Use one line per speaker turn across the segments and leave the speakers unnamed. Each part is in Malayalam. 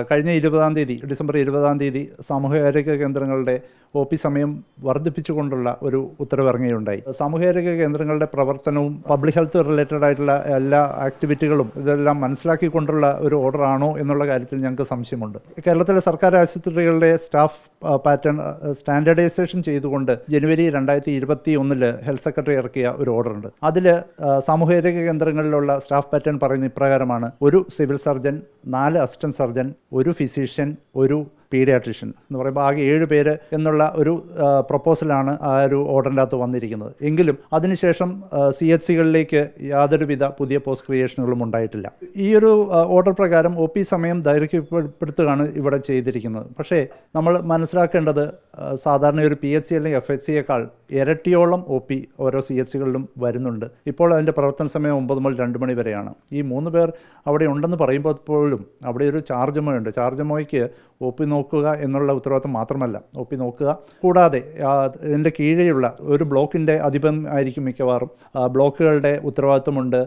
കഴിഞ്ഞ 20-ാം തീയതി ഡിസംബർ 20-ാം തീയതി സാമൂഹികാരോഗ്യ കേന്ദ്രങ്ങളുടെ OP സമയം വർദ്ധിപ്പിച്ചുകൊണ്ടുള്ള ഒരു ഉത്തരവിറങ്ങുകയുണ്ടായി. സാമൂഹികാരോഗ്യ കേന്ദ്രങ്ങളുടെ പ്രവർത്തനവും പബ്ലിക് ഹെൽത്ത് റിലേറ്റഡ് ആയിട്ടുള്ള എല്ലാ ആക്ടിവിറ്റികളും ഇതെല്ലാം മനസ്സിലാക്കിക്കൊണ്ടുള്ള ഒരു ഓർഡർ ആണോ എന്നുള്ള കാര്യത്തിൽ ഞങ്ങൾക്ക് സംശയമുണ്ട്. കേരളത്തിലെ സർക്കാർ ആശുപത്രികളുടെ സ്റ്റാഫ് പാറ്റേൺ സ്റ്റാൻഡേർഡൈസേഷൻ ചെയ്തുകൊണ്ട് ജനുവരി 2021 ഹെൽത്ത് സെക്രട്ടറി ഇറക്കിയ ഒരു ഓർഡറുണ്ട്. അതിൽ സാമൂഹികാരോഗ്യ കേന്ദ്രങ്ങളിലുള്ള സ്റ്റാഫ് പാറ്റേൺ പറയുന്ന ഇപ്രകാരമാണ്: ഒരു സിവിൽ സർജൻ, 4 അസിസ്റ്റന്റ് സർജൻ, ഒരു ഫിസിഷ്യൻ, ഒരു പീഡിയാട്രിഷ്യൻ എന്ന് പറയുമ്പോൾ ആകെ 7 പേര് എന്നുള്ള ഒരു പ്രപ്പോസലാണ് ആ ഒരു ഓർഡറിൻ്റെ അകത്ത് വന്നിരിക്കുന്നത്. എങ്കിലും അതിനുശേഷം CHCകളിലേക്ക് യാതൊരുവിധ പുതിയ പോസ്റ്റ് ക്രിയേഷനുകളും ഉണ്ടായിട്ടില്ല. ഈ ഒരു ഓർഡർ പ്രകാരം OP സമയം ദൈർഘ്യപ്പെടുത്തുകയാണ് ഇവിടെ ചെയ്തിരിക്കുന്നത്. പക്ഷേ നമ്മൾ മനസ്സിലാക്കേണ്ടത് സാധാരണ ഒരു PHC അല്ലെങ്കിൽ FHCയേക്കാൾ ഇരട്ടിയോളം OP ഓരോ CHCകളിലും വരുന്നുണ്ട്. ഇപ്പോൾ അതിൻ്റെ പ്രവർത്തന സമയം 9 മുതൽ 2 മണി വരെയാണ്. ഈ 3 പേർ അവിടെ ഉണ്ടെന്ന് പറയുമ്പോൾ പോലും അവിടെ ഒരു ചാർജ് ചാർജമോയ്ക്ക് OP നോക്കുക എന്നുള്ള ഉത്തരവാദിത്വം മാത്രമല്ല, OP നോക്കുക കൂടാതെ ഇതിൻ്റെ കീഴെയുള്ള ഒരു ബ്ലോക്കിൻ്റെ അധിപൻ ആയിരിക്കും മിക്കവാറും. ബ്ലോക്കുകളുടെ ഉത്തരവാദിത്വമുണ്ട്.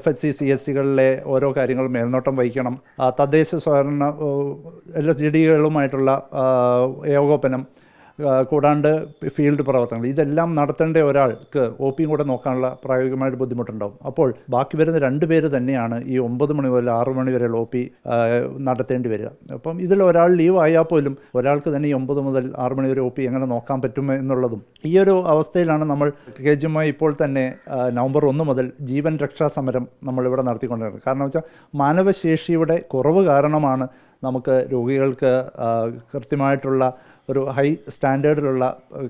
FHC CHCകളിലെ ഓരോ കാര്യങ്ങളും മേൽനോട്ടം വഹിക്കണം. തദ്ദേശ സ്വയംഭരണ LSGDകളുമായിട്ടുള്ള ഏകോപനം, കൂടാണ്ട് ഫീൽഡ് പ്രവർത്തനങ്ങൾ, ഇതെല്ലാം നടത്തേണ്ട ഒരാൾക്ക് OPയും കൂടെ നോക്കാനുള്ള പ്രായോഗികമായിട്ട് ബുദ്ധിമുട്ടുണ്ടാകും. അപ്പോൾ ബാക്കി വരുന്ന 2 പേര് തന്നെയാണ് ഈ 9 മണി മുതൽ 6 മണി വരെയുള്ള OP നടത്തേണ്ടി വരിക. അപ്പം ഇതിൽ ഒരാൾ ലീവ് ആയാൽ പോലും ഒരാൾക്ക് തന്നെ ഈ 9 മുതൽ 6 മണി വരെ OP എങ്ങനെ നോക്കാൻ പറ്റും എന്നുള്ളതും ഈ ഒരു അവസ്ഥയിലാണ് നമ്മൾ കേജുമായി ഇപ്പോൾ തന്നെ നവംബർ 1 മുതൽ ജീവൻ രക്ഷാ സമരം നമ്മളിവിടെ നടത്തിക്കൊണ്ടിരിക്കുന്നത്. കാരണം വെച്ചാൽ മാനവശേഷിയുടെ കുറവ് കാരണമാണ് നമുക്ക് രോഗികൾക്ക് കൃത്യമായിട്ടുള്ള ഒരു ഹൈ സ്റ്റാൻഡേർഡിലുള്ള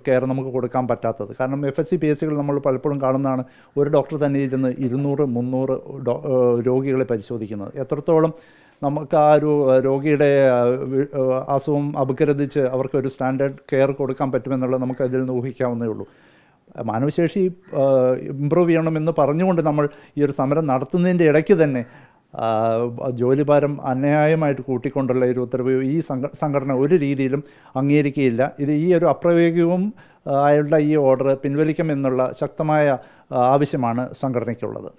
കെയർ നമുക്ക് കൊടുക്കാൻ പറ്റാത്തത്. കാരണം FHC PHCകൾ നമ്മൾ പലപ്പോഴും കാണുന്നതാണ്, ഒരു ഡോക്ടർ തന്നെ ഇരുന്ന് 200-300 രോഗികളെ പരിശോധിക്കുന്നത്. എത്രത്തോളം നമുക്ക് ആ ഒരു രോഗിയുടെ അസുഖം അപഗ്രഥിച്ച് അവർക്കൊരു സ്റ്റാൻഡേർഡ് കെയർ കൊടുക്കാൻ പറ്റുമെന്നുള്ളത് നമുക്ക് അതിൽ നിന്ന് ഊഹിക്കാവുന്നേ ഉള്ളൂ. മാനവശേഷി ഇമ്പ്രൂവ് ചെയ്യണമെന്ന് പറഞ്ഞുകൊണ്ട് നമ്മൾ ഈ ഒരു സമരം നടത്തുന്നതിൻ്റെ ഇടയ്ക്ക് തന്നെ ജോലിഭാരം അന്യായമായിട്ട് കൂട്ടിക്കൊണ്ടുള്ള ഒരു ഉത്തരവ് ഈ സംഘടന ഒരു രീതിയിലും അംഗീകരിക്കുകയില്ല. ഈ ഒരു അപ്രായോഗികവും ആയുള്ള ഈ ഓർഡർ പിൻവലിക്കുമെന്നുള്ള ശക്തമായ ആവശ്യമാണ് സംഘടനയ്ക്കുള്ളത്.